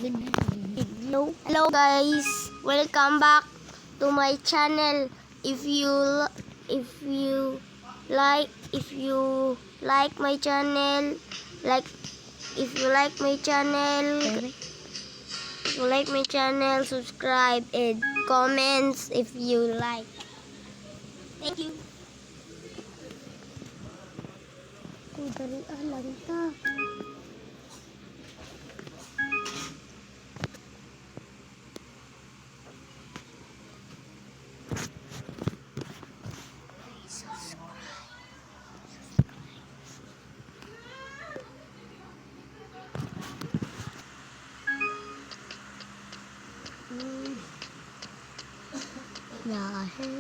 Hello guys, welcome back to my channel. If you like my channel, subscribe and comments if you like. Thank you. Dari lang ta. Dahil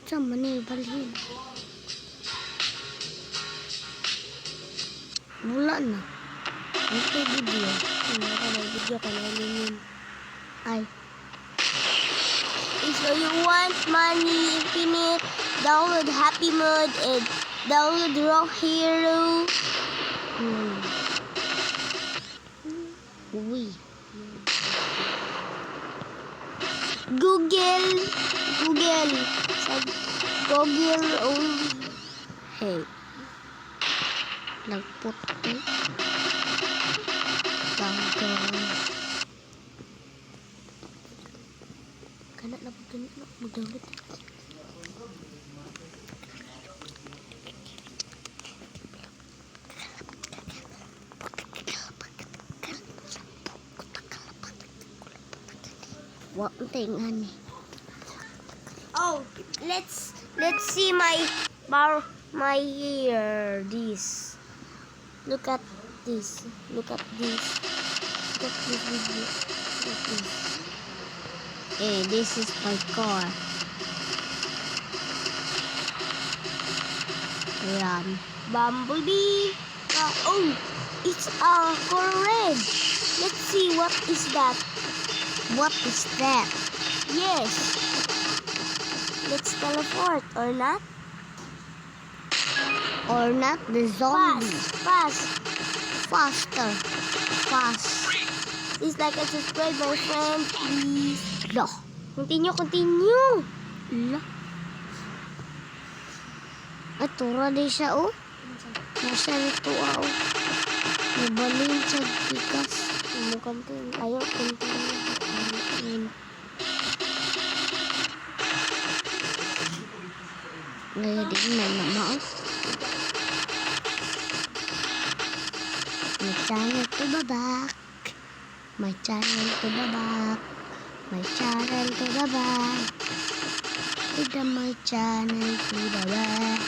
sama nih balhin bulan na ito video ay if you want money infinite, download Happy Mode and download Rock Hero. Uy. Google only. Hey. Nagputi. Kana na mag-download. What thing, oh, let's see my hair. This. Look at this video. Look at this. Hey, this is my car. Run. Bumblebee. Oh, it's a color red. Let's see what is that. What is that? Yes. Let's teleport or not? Or not the zombie. Faster. Please like and subscribe, my friend. Please. Loh. Continue. Loh. Atura din siya, oh. Nasa nito, oh. Nabalin siya, tikas. Mukhang to. Ayaw, continue. Ngayon din na naman. My channel to the back. My channel to the back. My channel to the back. To the my channel to the back.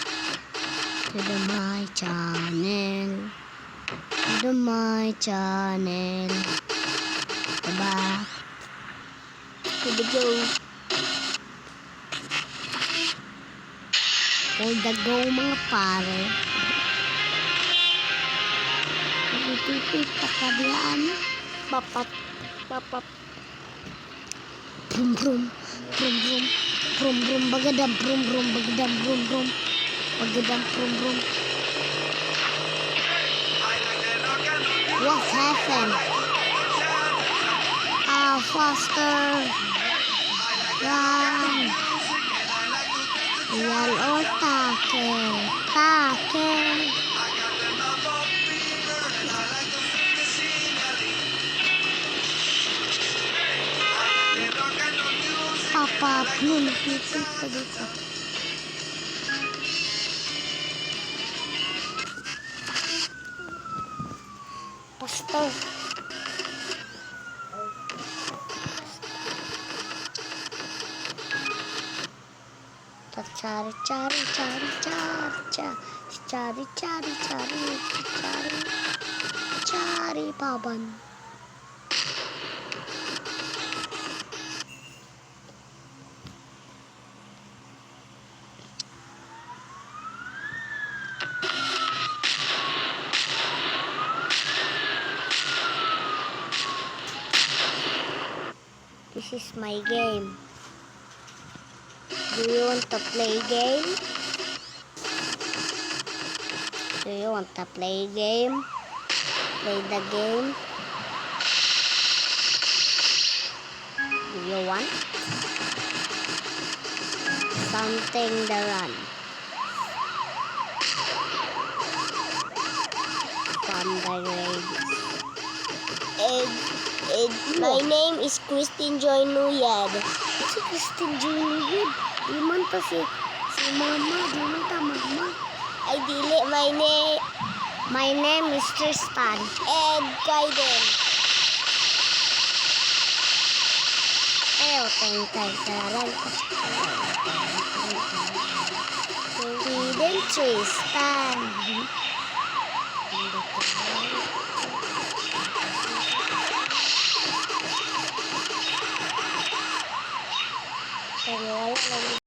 To the my channel. To the my channel. The back. To the go. For the go mga pare. Pipipip pakadiaan. Papap. Brum. Bagadam brum. What happened? Faster. Run. Wall or take. Pablo, nakikita dito. Pastor. Cari, cari, cari, cari, cari, cari, cari, cari, cari, paban. This is my game. Do you want to play game? Do you want to play game? Play the game? Do you want something to run? From the rabies. My name is Christine Joy Nuyed. Si Christine Joy Nuyed? Di man to si mama. Di man ta mama. Ay dili. My name is Tristan. And Kaiden. Kaiden Tristan. Wala lang